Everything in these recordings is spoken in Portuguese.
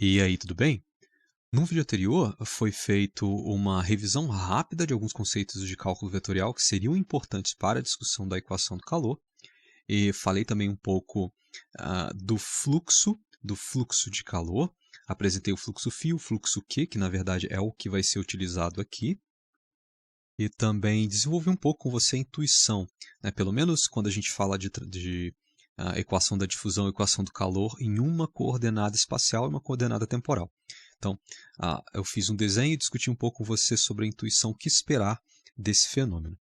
E aí, tudo bem? No vídeo anterior foi feito uma revisão rápida de alguns conceitos de cálculo vetorial que seriam importantes para a discussão da equação do calor, e falei também um pouco do fluxo de calor. Apresentei o fluxo φ, o fluxo Q, que na verdade é o que vai ser utilizado aqui, e também desenvolvi um pouco com você a intuição, né? Pelo menos quando a gente fala de equação da difusão, equação do calor, em uma coordenada espacial e uma coordenada temporal. Então, eu fiz um desenho e discuti um pouco com você sobre a intuição, o que esperar desse fenômeno.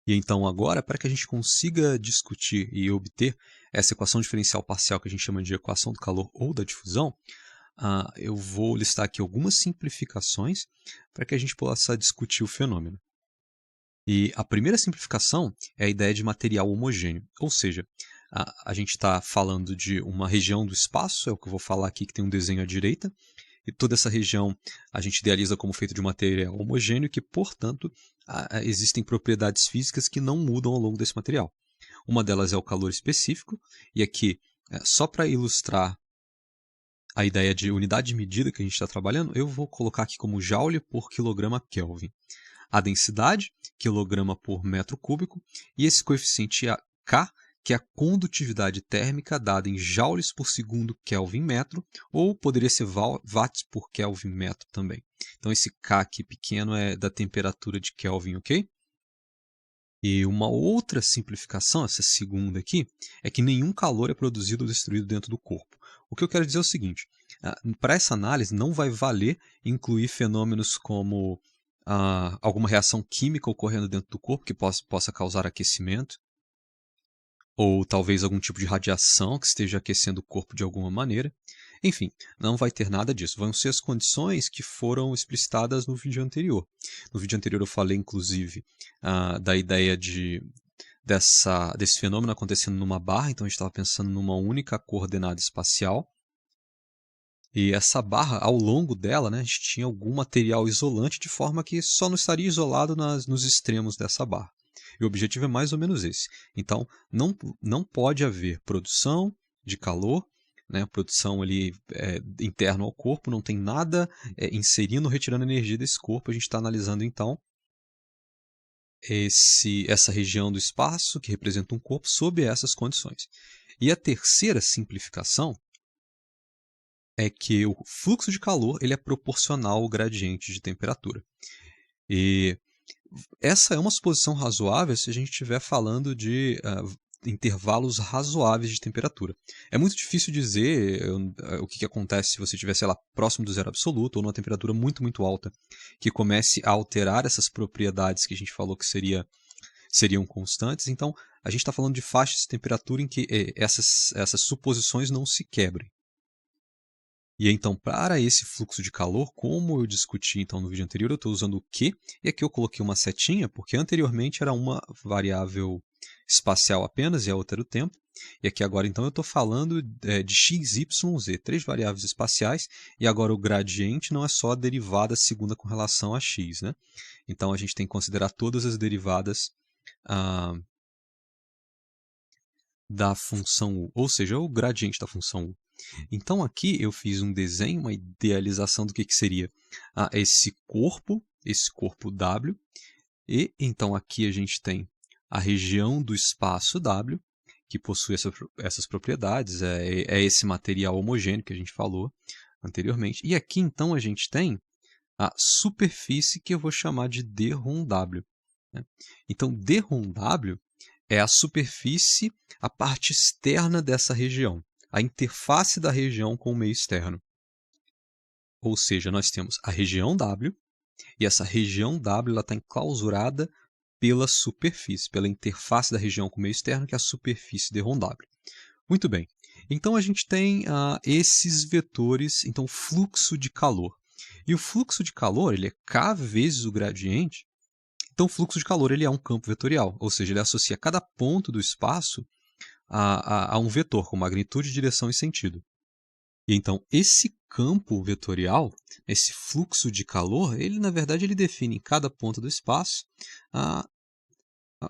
E então agora, para que a gente consiga discutir e obter essa equação diferencial parcial que a gente chama de equação do calor ou da difusão, eu vou listar aqui algumas simplificações para que a gente possa discutir o fenômeno. E a primeira simplificação é a ideia de material homogêneo, ou seja, a gente está falando de uma região do espaço, é o que eu vou falar aqui, que tem um desenho à direita, e toda essa região a gente idealiza como feito de material homogêneo, que, portanto, existem propriedades físicas que não mudam ao longo desse material. Uma delas é o calor específico, e aqui, só para ilustrar a ideia de unidade de medida que a gente está trabalhando, eu vou colocar aqui como Joule por quilograma Kelvin. A densidade, quilograma por metro cúbico, e esse coeficiente K, que é a condutividade térmica dada em joules por segundo Kelvin metro, ou poderia ser watts por Kelvin metro também. Então esse K aqui pequeno é da temperatura de Kelvin, ok? E uma outra simplificação, essa segunda aqui, é que nenhum calor é produzido ou destruído dentro do corpo. O que eu quero dizer é o seguinte, para essa análise não vai valer incluir fenômenos como alguma reação química ocorrendo dentro do corpo que possa causar aquecimento, ou talvez algum tipo de radiação que esteja aquecendo o corpo de alguma maneira. Enfim, não vai ter nada disso. Vão ser as condições que foram explicitadas no vídeo anterior. No vídeo anterior eu falei, inclusive, da ideia desse fenômeno acontecendo numa barra, então a gente estava pensando numa única coordenada espacial. E essa barra, ao longo dela, né, a gente tinha algum material isolante, de forma que só não estaria isolado nos extremos dessa barra. E o objetivo é mais ou menos esse. Então, não pode haver produção de calor, né, produção ali interna ao corpo, não tem nada inserindo ou retirando energia desse corpo. A gente está analisando, então, essa região do espaço, que representa um corpo, sob essas condições. E a terceira simplificação é que o fluxo de calor ele é proporcional ao gradiente de temperatura. E essa é uma suposição razoável se a gente estiver falando de intervalos razoáveis de temperatura. É muito difícil dizer o que acontece se você estiver, sei lá, próximo do zero absoluto ou numa temperatura muito, muito alta, que comece a alterar essas propriedades que a gente falou que seriam constantes. Então, a gente está falando de faixas de temperatura em que essas suposições não se quebrem. E então, para esse fluxo de calor, como eu discuti então no vídeo anterior, eu estou usando o Q, e aqui eu coloquei uma setinha, porque anteriormente era uma variável espacial apenas, e a outra era o tempo. E aqui agora então eu estou falando de x, y, z, três variáveis espaciais, e agora o gradiente não é só a derivada segunda com relação a x, né? Então a gente tem que considerar todas as derivadas da função u, ou seja, o gradiente da função u. Então aqui eu fiz um desenho, uma idealização do que seria esse corpo W, e então aqui a gente tem a região do espaço W, que possui essas propriedades, é esse material homogêneo que a gente falou anteriormente. E aqui então a gente tem a superfície que eu vou chamar de d-ρw. Né? Então d-ρw é a superfície, a parte externa dessa região, a interface da região com o meio externo. Ou seja, nós temos a região W, e essa região W está enclausurada pela superfície, pela interface da região com o meio externo, que é a superfície d-ρw. Muito bem, então a gente tem esses vetores, então fluxo de calor. E o fluxo de calor ele é K vezes o gradiente. Então o fluxo de calor ele é um campo vetorial, ou seja, ele associa cada ponto do espaço a um vetor com magnitude, direção e sentido. E então esse campo vetorial, esse fluxo de calor, ele na verdade ele define em cada ponto do espaço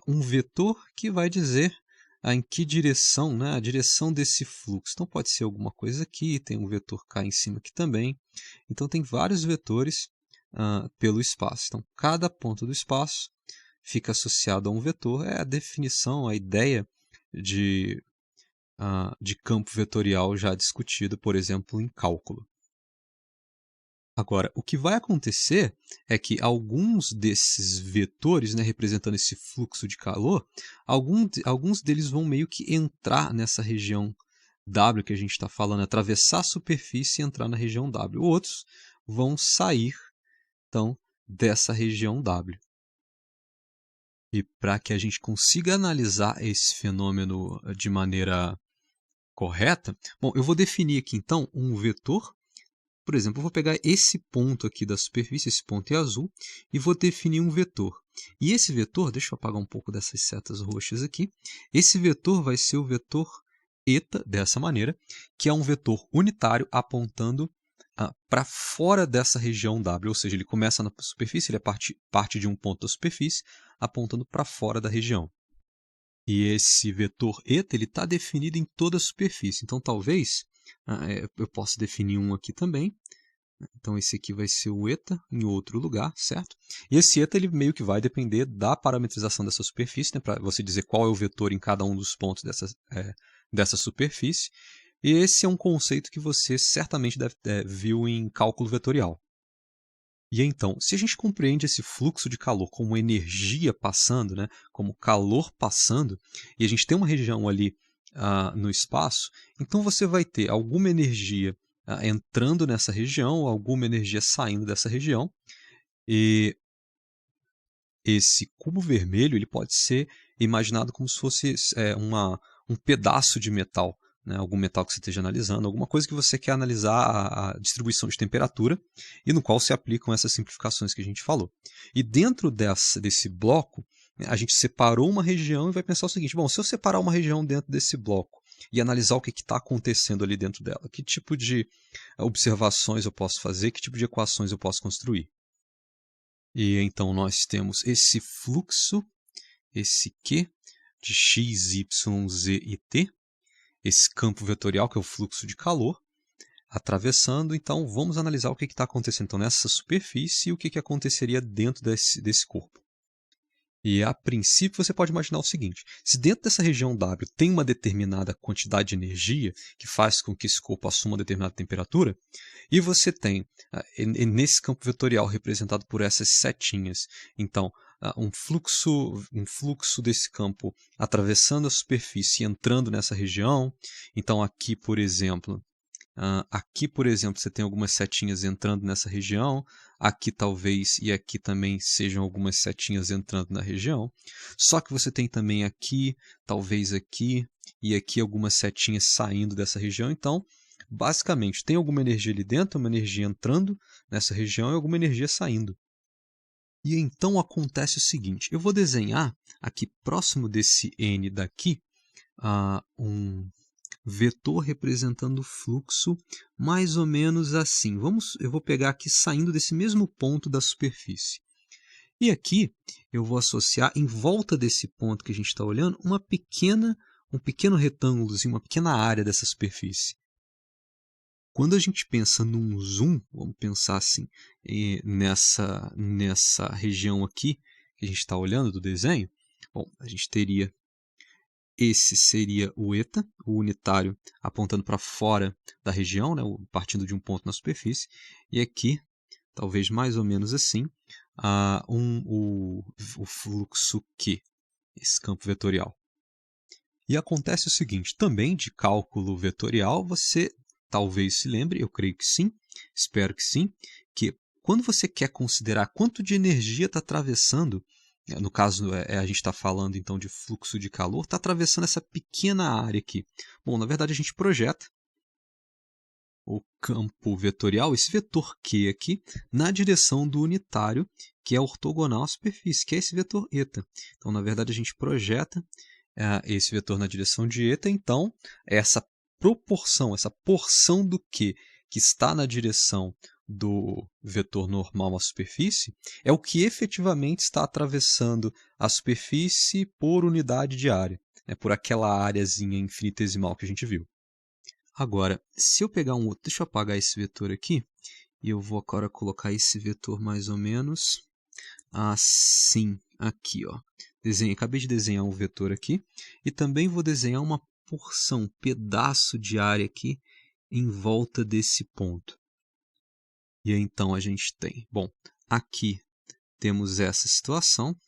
um vetor que vai dizer em que direção, né, a direção desse fluxo. Então pode ser alguma coisa aqui, tem um vetor k em cima aqui também. Então tem vários vetores pelo espaço. Então cada ponto do espaço fica associado a um vetor. É a definição, a ideia de campo vetorial já discutido, por exemplo, em cálculo. Agora, o que vai acontecer é que alguns desses vetores, né, representando esse fluxo de calor, alguns deles vão meio que entrar nessa região W que a gente está falando, atravessar a superfície e entrar na região W. Outros vão sair, então, dessa região W. E para que a gente consiga analisar esse fenômeno de maneira correta, bom, eu vou definir aqui, então, um vetor. Por exemplo, eu vou pegar esse ponto aqui da superfície, esse ponto é azul, e vou definir um vetor. E esse vetor, deixa eu apagar um pouco dessas setas roxas aqui, esse vetor vai ser o vetor eta, dessa maneira, que é um vetor unitário apontando para fora dessa região W, ou seja, ele começa na superfície, ele parte de um ponto da superfície, apontando para fora da região. E esse vetor eta está definido em toda a superfície, então talvez eu posso definir um aqui também. Então esse aqui vai ser o eta em outro lugar, certo? E esse eta ele meio que vai depender da parametrização dessa superfície, né, para você dizer qual é o vetor em cada um dos pontos dessa superfície. E esse é um conceito que você certamente viu em cálculo vetorial. E então, se a gente compreende esse fluxo de calor como energia passando, né, como calor passando, e a gente tem uma região ali no espaço, então você vai ter alguma energia entrando nessa região, alguma energia saindo dessa região, e esse cubo vermelho ele pode ser imaginado como se fosse um pedaço de metal, né, algum metal que você esteja analisando, alguma coisa que você quer analisar a distribuição de temperatura e no qual se aplicam essas simplificações que a gente falou. E dentro desse bloco, a gente separou uma região e vai pensar o seguinte, bom, se eu separar uma região dentro desse bloco e analisar o que está acontecendo ali dentro dela, que tipo de observações eu posso fazer, que tipo de equações eu posso construir. E então nós temos esse fluxo, esse Q de x, y, z e t, esse campo vetorial que é o fluxo de calor, atravessando. Então vamos analisar o que está acontecendo então, nessa superfície e o que aconteceria dentro desse corpo. E a princípio você pode imaginar o seguinte, se dentro dessa região W tem uma determinada quantidade de energia que faz com que esse corpo assuma uma determinada temperatura, e você tem nesse campo vetorial representado por essas setinhas, então um fluxo desse campo atravessando a superfície e entrando nessa região, então aqui por exemplo, você tem algumas setinhas entrando nessa região, aqui talvez e aqui também sejam algumas setinhas entrando na região, só que você tem também aqui, talvez aqui e aqui algumas setinhas saindo dessa região, então basicamente tem alguma energia ali dentro, uma energia entrando nessa região e alguma energia saindo. E então acontece o seguinte, eu vou desenhar aqui próximo desse N daqui um vetor representando o fluxo mais ou menos assim. Eu vou pegar aqui saindo desse mesmo ponto da superfície. E aqui eu vou associar em volta desse ponto que a gente está olhando um pequeno retângulozinho, uma pequena área dessa superfície. Quando a gente pensa num zoom, vamos pensar assim, nessa região aqui que a gente está olhando do desenho, bom, a gente teria esse seria o eta, o unitário apontando para fora da região, né, partindo de um ponto na superfície. E aqui, talvez mais ou menos assim, o fluxo Q, esse campo vetorial. E acontece o seguinte, também de cálculo vetorial, você talvez se lembre, eu creio que sim, espero que sim, que quando você quer considerar quanto de energia está atravessando, no caso a gente está falando então de fluxo de calor, está atravessando essa pequena área aqui. Bom, na verdade a gente projeta o campo vetorial, esse vetor Q aqui, na direção do unitário, que é ortogonal à superfície, que é esse vetor eta. Então, na verdade, a gente projeta esse vetor na direção de eta, então, essa proporção, essa porção do Q que está na direção do vetor normal à superfície, é o que efetivamente está atravessando a superfície por unidade de área. né, por aquela áreazinha infinitesimal que a gente viu. Agora, se eu pegar um outro, deixa eu apagar esse vetor aqui, e eu vou agora colocar esse vetor mais ou menos assim, aqui, ó. Acabei de desenhar um vetor aqui, e também vou desenhar uma porção, um pedaço de área aqui, em volta desse ponto. E aí, então, a gente tem, bom, aqui temos essa situação,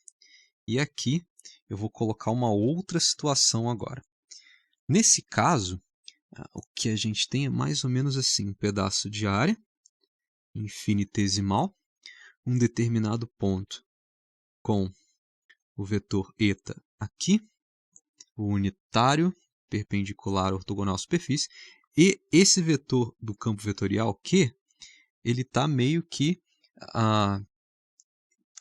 e aqui eu vou colocar uma outra situação agora. Nesse caso, o que a gente tem é mais ou menos assim, um pedaço de área infinitesimal, um determinado ponto com o vetor eta aqui, o unitário, perpendicular, ortogonal à superfície, e esse vetor do campo vetorial Q, ele está meio que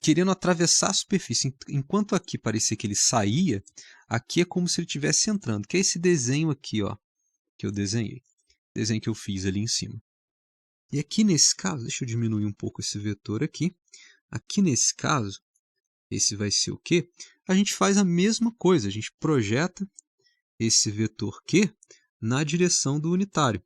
querendo atravessar a superfície. Enquanto aqui parecia que ele saía, aqui é como se ele estivesse entrando, que é esse desenho aqui, ó, que eu desenhei. Desenho que eu fiz ali em cima. E aqui nesse caso, deixa eu diminuir um pouco esse vetor aqui. Aqui nesse caso, esse vai ser o quê? A gente faz a mesma coisa, a gente projeta esse vetor Q na direção do unitário.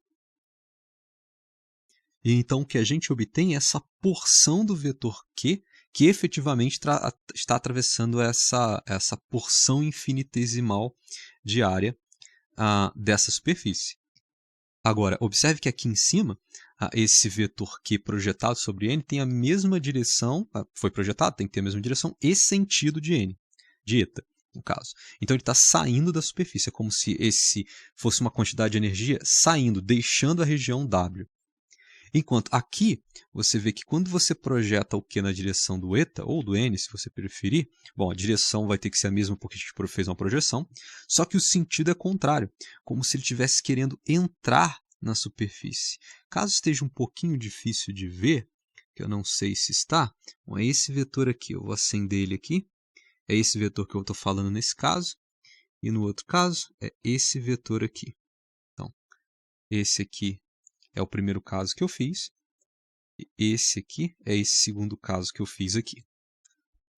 E então o que a gente obtém é essa porção do vetor Q que efetivamente está atravessando essa porção infinitesimal de área dessa superfície. Agora, observe que aqui em cima, esse vetor Q projetado sobre N tem a mesma direção, foi projetado, tem que ter a mesma direção e sentido de N, de eta, no caso. Então, ele está saindo da superfície, é como se esse fosse uma quantidade de energia saindo, deixando a região W. Enquanto aqui, você vê que quando você projeta o Q na direção do eta, ou do N, se você preferir, bom, a direção vai ter que ser a mesma porque a gente fez uma projeção, só que o sentido é contrário, como se ele estivesse querendo entrar na superfície. Caso esteja um pouquinho difícil de ver, que eu não sei se está, bom, é esse vetor aqui, eu vou acender ele aqui, é esse vetor que eu estou falando nesse caso, e no outro caso é esse vetor aqui. Então, esse aqui é o primeiro caso que eu fiz. E esse aqui é esse segundo caso que eu fiz aqui.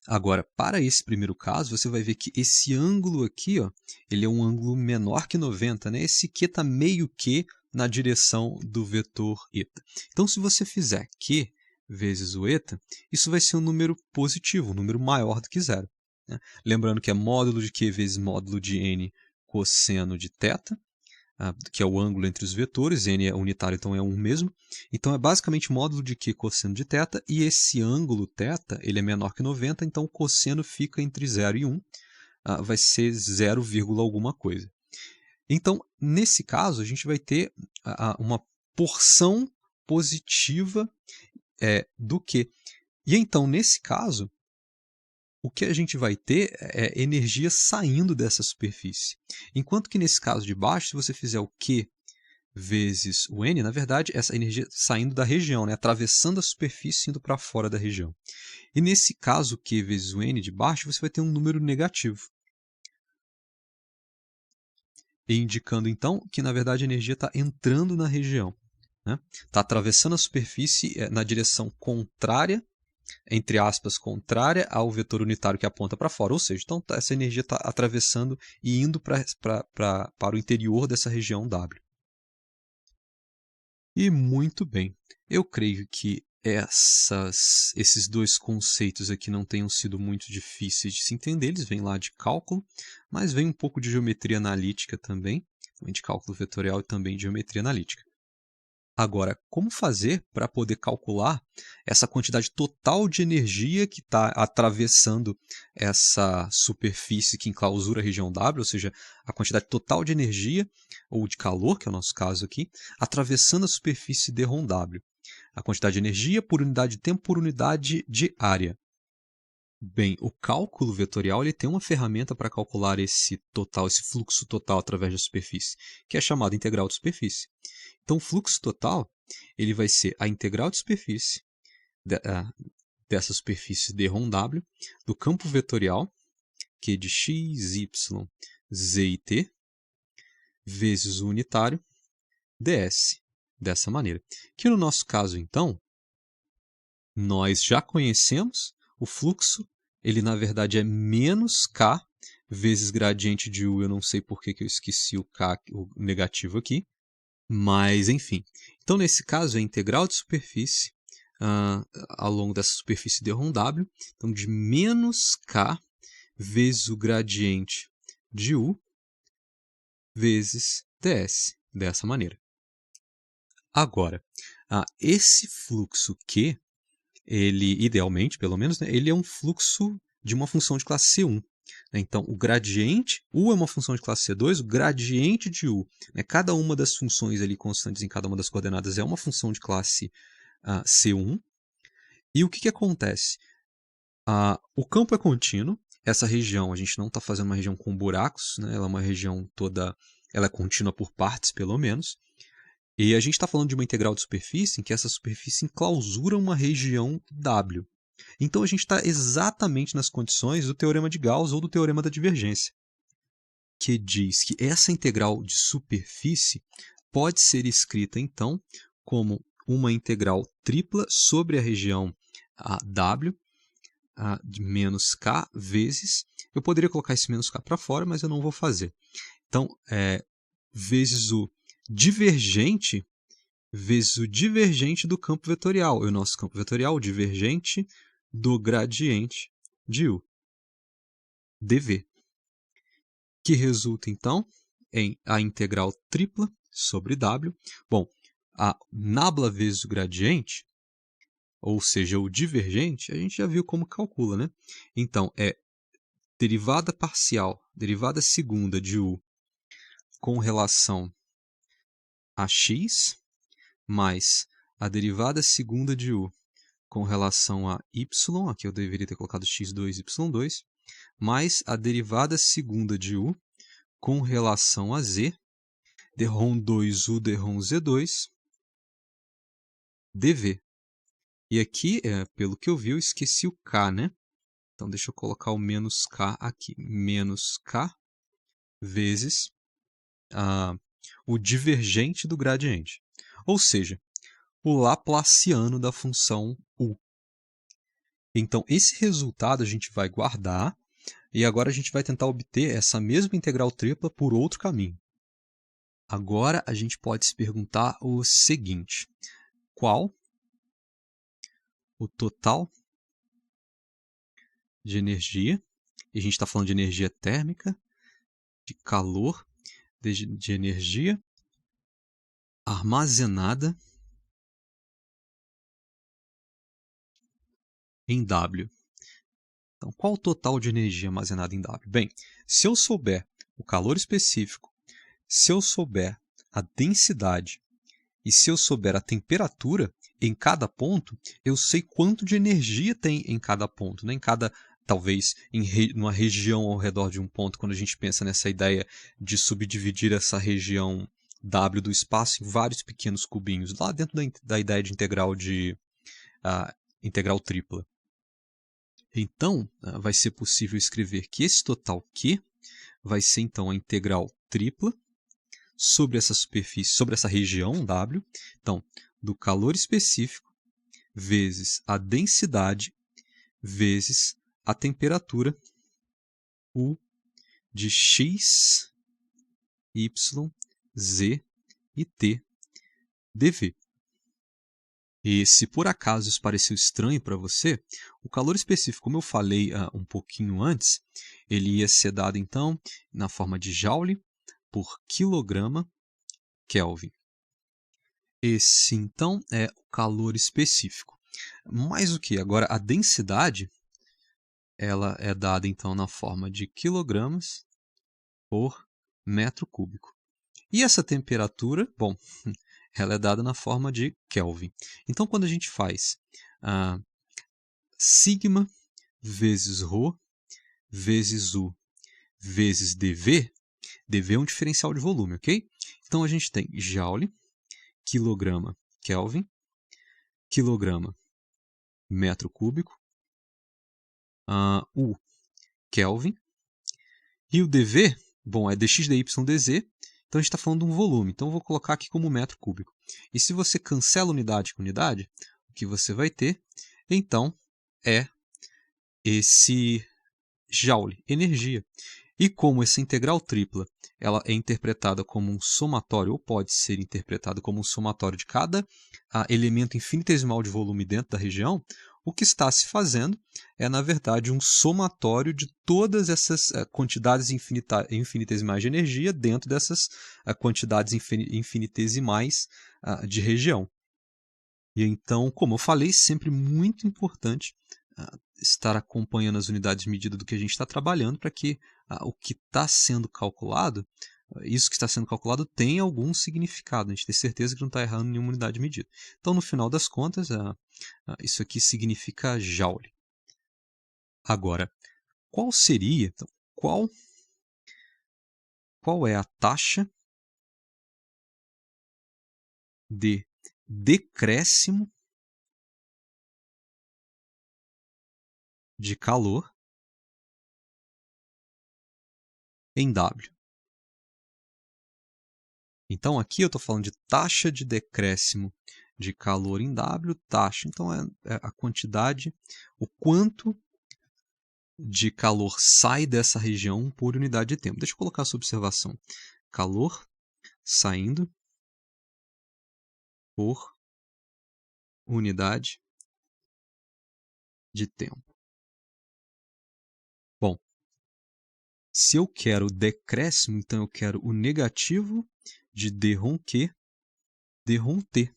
Agora, para esse primeiro caso, você vai ver que esse ângulo aqui, ó, ele é um ângulo menor que 90, né? Esse Q está meio que na direção do vetor eta. Então, se você fizer Q vezes o eta, isso vai ser um número positivo, um número maior do que zero, né? Lembrando que é módulo de Q vezes módulo de N cosseno de θ, que é o ângulo entre os vetores, n é unitário, então é 1 mesmo. Então é basicamente módulo de Q cosseno de θ, e esse ângulo θ ele é menor que 90, então o cosseno fica entre 0 e 1, vai ser 0, alguma coisa. Então, nesse caso, a gente vai ter uma porção positiva do Q. E então, nesse caso, o que a gente vai ter é energia saindo dessa superfície. Enquanto que nesse caso de baixo, se você fizer o Q vezes o N, na verdade, essa energia saindo da região, né? Atravessando a superfície e indo para fora da região. E nesse caso, Q vezes o N de baixo, você vai ter um número negativo. E indicando, então, que na verdade a energia está entrando na região, né? Está atravessando a superfície na direção contrária, entre aspas, contrária ao vetor unitário que aponta para fora. Ou seja, então, essa energia está atravessando e indo para o interior dessa região W. E muito bem, eu creio que esses dois conceitos aqui não tenham sido muito difíceis de se entender. Eles vêm lá de cálculo, mas vem um pouco de geometria analítica também, de cálculo vetorial e também de geometria analítica. Agora, como fazer para poder calcular essa quantidade total de energia que está atravessando essa superfície que enclausura a região W, ou seja, a quantidade total de energia, ou de calor, que é o nosso caso aqui, atravessando a superfície d ρ W. A quantidade de energia por unidade de tempo por unidade de área. Bem, o cálculo vetorial ele tem uma ferramenta para calcular esse fluxo total através da superfície, que é chamada integral de superfície. Então, o fluxo total ele vai ser a integral de superfície dessa superfície d ρ W do campo vetorial, que é de x, y, z e t, vezes o unitário ds, dessa maneira. Que no nosso caso, então, nós já conhecemos o fluxo, ele na verdade é menos k vezes gradiente de U. Eu não sei por que eu esqueci o K, o negativo aqui. Mas, enfim. Então, nesse caso, é a integral de superfície ao longo dessa superfície d ρ W. Então, de menos K vezes o gradiente de U vezes ds, dessa maneira. Agora, esse fluxo Q, ele, idealmente, pelo menos, né, ele é um fluxo de uma função de classe C1. Então, o gradiente, U é uma função de classe C2, o gradiente de U, né, cada uma das funções ali constantes em cada uma das coordenadas é uma função de classe C1. E o que acontece? O campo é contínuo, essa região, a gente não está fazendo uma região com buracos, né, ela é uma região toda, ela é contínua por partes, pelo menos. E a gente está falando de uma integral de superfície em que essa superfície enclausura uma região W. Então a gente está exatamente nas condições do teorema de Gauss ou do teorema da divergência, que diz que essa integral de superfície pode ser escrita, então, como uma integral tripla sobre a região W de menos K vezes... Eu poderia colocar esse menos K para fora, mas eu não vou fazer. Então, vezes o divergente vezes o divergente do campo vetorial. E o nosso campo vetorial, o divergente do gradiente de U, dV. Que resulta, então, em a integral tripla sobre W. Bom, a nabla vezes o gradiente, ou seja, o divergente, a gente já viu como calcula, né? Então, é derivada parcial, derivada segunda de U com relação a x, mais a derivada segunda de U com relação a y, aqui eu deveria ter colocado x2, y2, mais a derivada segunda de U com relação a z, dρ2U, dρz2, dV. E aqui, pelo que eu vi, eu esqueci o K, né? Então, deixa eu colocar o menos K aqui. Menos K vezes o divergente do gradiente. Ou seja, o laplaciano da função U. Então, esse resultado a gente vai guardar e agora a gente vai tentar obter essa mesma integral tripla por outro caminho. Agora, a gente pode se perguntar o seguinte: qual o total de energia, e a gente está falando de energia térmica, de calor, de energia armazenada em W. Então, qual o total de energia armazenada em W? Bem, se eu souber o calor específico, se eu souber a densidade e se eu souber a temperatura em cada ponto, eu sei quanto de energia tem em cada ponto, né? Em cada, talvez, numa região ao redor de um ponto, quando a gente pensa nessa ideia de subdividir essa região W do espaço em vários pequenos cubinhos, lá dentro da ideia de integral tripla. Então, vai ser possível escrever que esse total Q vai ser, então, a integral tripla sobre essa superfície, sobre essa região W. Então, do calor específico vezes a densidade vezes a temperatura U de x, y, z e t dV. E se por acaso isso pareceu estranho para você, o calor específico, como eu falei um pouquinho antes, ele ia ser dado então na forma de Joule por quilograma Kelvin. Esse então é o calor específico. Mais o que? Agora a densidade, ela é dada então na forma de quilogramas por metro cúbico. E essa temperatura, bom, ela é dada na forma de Kelvin. Então, quando a gente faz sigma vezes ρ vezes U vezes dV, dV é um diferencial de volume, ok? Então, a gente tem Joule, quilograma Kelvin, quilograma metro cúbico, U Kelvin, e o dV, bom, é dx, dy, dz. Então, a gente está falando de um volume. Então, eu vou colocar aqui como metro cúbico. E se você cancela unidade com unidade, o que você vai ter, então, é esse Joule, energia. E como essa integral tripla ela é interpretada como um somatório, ou pode ser interpretada como um somatório de cada elemento infinitesimal de volume dentro da região, o que está se fazendo é, na verdade, um somatório de todas essas quantidades infinitesimais de energia dentro dessas quantidades infinitesimais de região. E então, como eu falei, sempre muito importante estar acompanhando as unidades de medida do que a gente está trabalhando para que o que está sendo calculado, isso que está sendo calculado tenha algum significado, a gente ter certeza que não está errando nenhuma unidade de medida. Então, no final das contas, isso aqui significa Joule. Agora, qual seria, então, qual é a taxa de decréscimo de calor em W? Então, aqui eu estou falando de taxa de decréscimo de calor em W, taxa. Então, é a quantidade, o quanto de calor sai dessa região por unidade de tempo. Deixa eu colocar essa observação. Calor saindo por unidade de tempo. Bom, se eu quero decréscimo, então eu quero o negativo de d-Q d-T.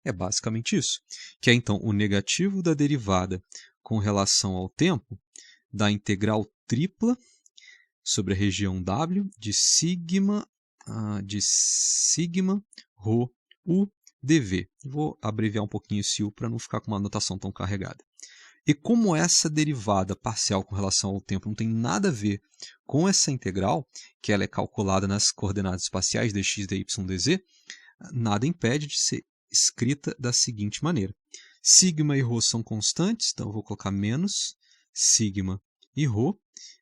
É basicamente isso. Que é, então, o negativo da derivada com relação ao tempo da integral tripla sobre a região W de sigma ρ u dv. Vou abreviar um pouquinho esse u para não ficar com uma notação tão carregada. E como essa derivada parcial com relação ao tempo não tem nada a ver com essa integral, que ela é calculada nas coordenadas espaciais dx, dy, dz, nada impede de ser escrita da seguinte maneira. Sigma e ρ são constantes, então eu vou colocar menos sigma e ρ,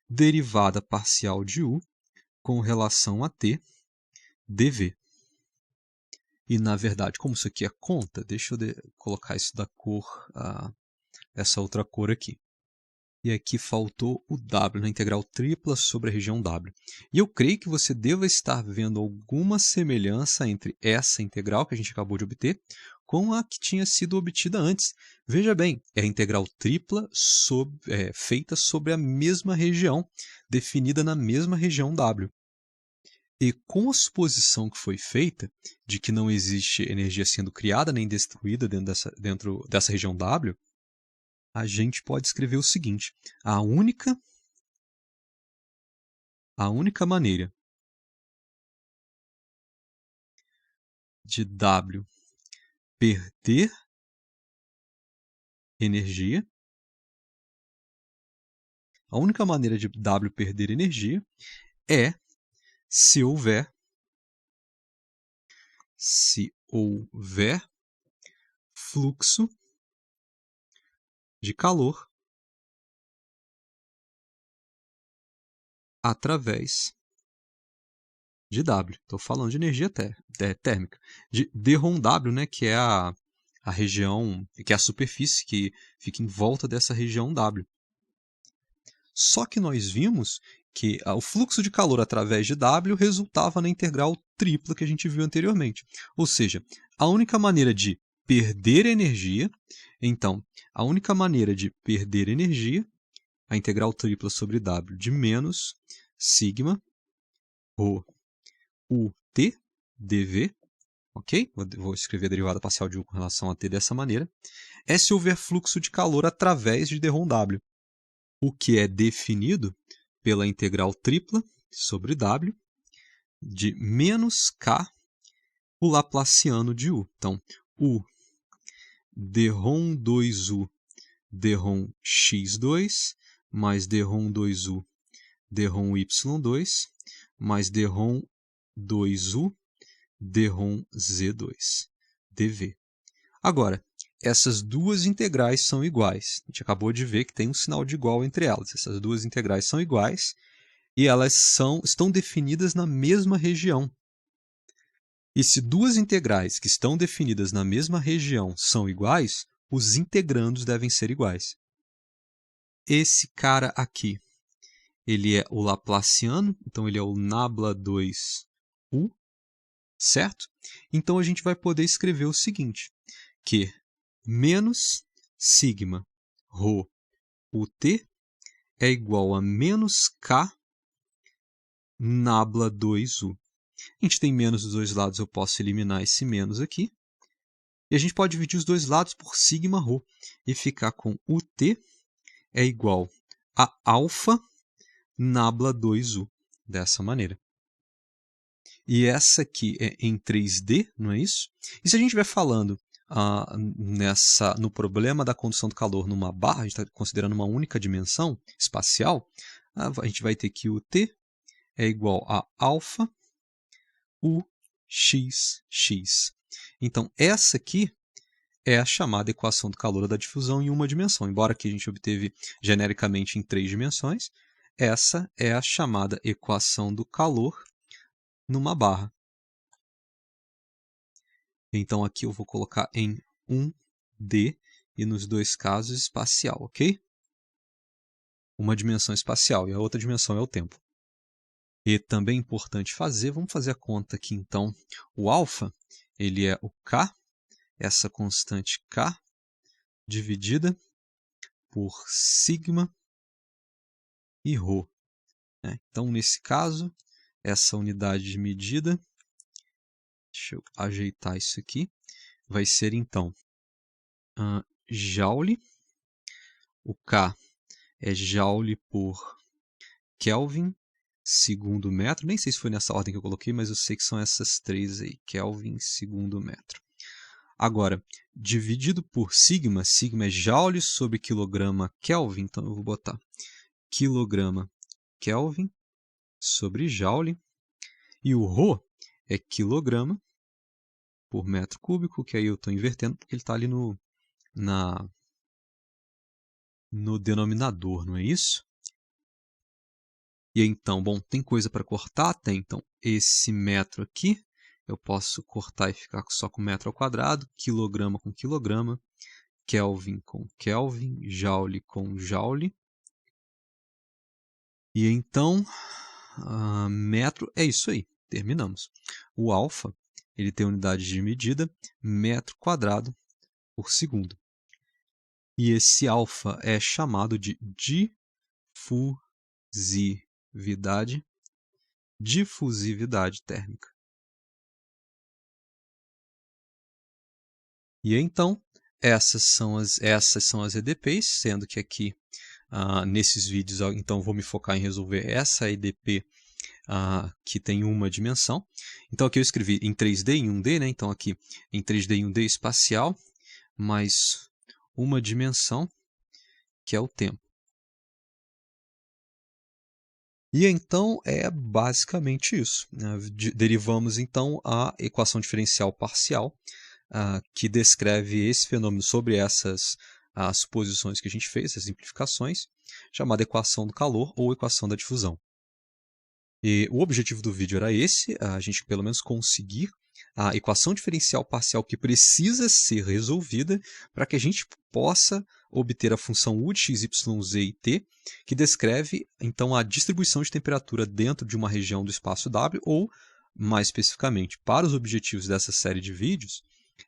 derivada parcial de u com relação a t dv. E, na verdade, como isso aqui é conta, deixa eu colocar isso da cor, essa outra cor aqui. E aqui faltou o W, na integral tripla sobre a região W. E eu creio que você deva estar vendo alguma semelhança entre essa integral que a gente acabou de obter com a que tinha sido obtida antes. Veja bem, é a integral tripla feita sobre a mesma região, definida na mesma região W. E com a suposição que foi feita de que não existe energia sendo criada nem destruída dentro dessa região W, a gente pode escrever o seguinte: a única maneira de W perder energia, é se houver fluxo de calor através de W. Estou falando de energia térmica. De d-ρw, né, que é a região, que é a superfície que fica em volta dessa região W. Só que nós vimos que o fluxo de calor através de W resultava na integral tripla que a gente viu anteriormente. Ou seja, a única maneira de perder energia, então, a única maneira de perder energia, a integral tripla sobre W de menos sigma ρ u t dv, ok? Vou escrever a derivada parcial de u com relação a t dessa maneira, é se houver fluxo de calor através de d-ρw, o que é definido pela integral tripla sobre W de menos k, o laplaciano de u. Então, u d-ρ2u d-ρx2 mais d-ρ2u d-ρy2 mais d-ρ2u d-ρz2 dv. Agora, essas duas integrais são iguais. A gente acabou de ver que tem um sinal de igual entre elas. Essas duas integrais são iguais e elas estão definidas na mesma região. E se duas integrais que estão definidas na mesma região são iguais, os integrandos devem ser iguais. Esse cara aqui ele é o laplaciano, então ele é o nabla 2U, certo? Então a gente vai poder escrever o seguinte, que menos sigma ρ UT é igual a menos K nabla 2U. A gente tem menos dos dois lados, eu posso eliminar esse menos aqui. E a gente pode dividir os dois lados por sigma ρ e ficar com UT é igual a alfa nabla 2U, dessa maneira. E essa aqui é em 3D, não é isso? E se a gente estiver falando no problema da condução do calor numa barra, a gente está considerando uma única dimensão espacial, a gente vai ter que o T é igual a alfa UXX. Então, essa aqui é a chamada equação do calor da difusão em uma dimensão. Embora aqui a gente obteve genericamente em 3 dimensões, essa é a chamada equação do calor numa barra. Então aqui eu vou colocar em 1D e nos dois casos espacial, ok? Uma dimensão espacial e a outra dimensão é o tempo. E também é importante fazer, vamos fazer a conta aqui então, o alfa, ele é o K, essa constante K, dividida por sigma e ρ. Então, nesse caso, essa unidade de medida, deixa eu ajeitar isso aqui, vai ser então Joule, o K é Joule por Kelvin, segundo metro, nem sei se foi nessa ordem que eu coloquei, mas eu sei que são essas três aí, Kelvin, segundo metro. Agora, dividido por sigma, sigma é Joule sobre quilograma Kelvin, então eu vou botar quilograma Kelvin sobre Joule, e o ρ é quilograma por metro cúbico, que aí eu estou invertendo porque ele está ali no denominador, não é isso? E então, bom, tem coisa para cortar? Tem. Então, esse metro aqui, eu posso cortar e ficar só com metro ao quadrado, quilograma com quilograma, Kelvin com Kelvin, Joule com Joule. E então, metro é isso aí, terminamos. O alfa, ele tem unidade de medida, metro quadrado por segundo. E esse alfa é chamado de difusividade térmica. E então, essas são as EDPs, sendo que aqui, nesses vídeos, então vou me focar em resolver essa EDP que tem uma dimensão. Então aqui eu escrevi em 3D e em 1D, né? Então aqui em 3D e 1D espacial, mais uma dimensão, que é o tempo. E então é basicamente isso. Derivamos então a equação diferencial parcial, que descreve esse fenômeno sobre essas suposições que a gente fez, essas simplificações, chamada equação do calor ou equação da difusão. E o objetivo do vídeo era esse, a gente pelo menos conseguir a equação diferencial parcial que precisa ser resolvida para que a gente possa obter a função U de x, y, z e t, que descreve então a distribuição de temperatura dentro de uma região do espaço W, ou, mais especificamente, para os objetivos dessa série de vídeos,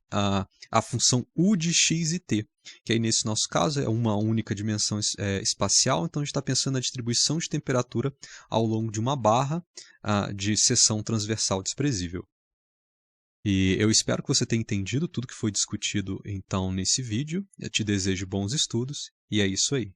a função U de x e t, que aí nesse nosso caso é uma única dimensão espacial, então a gente está pensando na distribuição de temperatura ao longo de uma barra de seção transversal desprezível. E eu espero que você tenha entendido tudo que foi discutido então nesse vídeo. Eu te desejo bons estudos e é isso aí.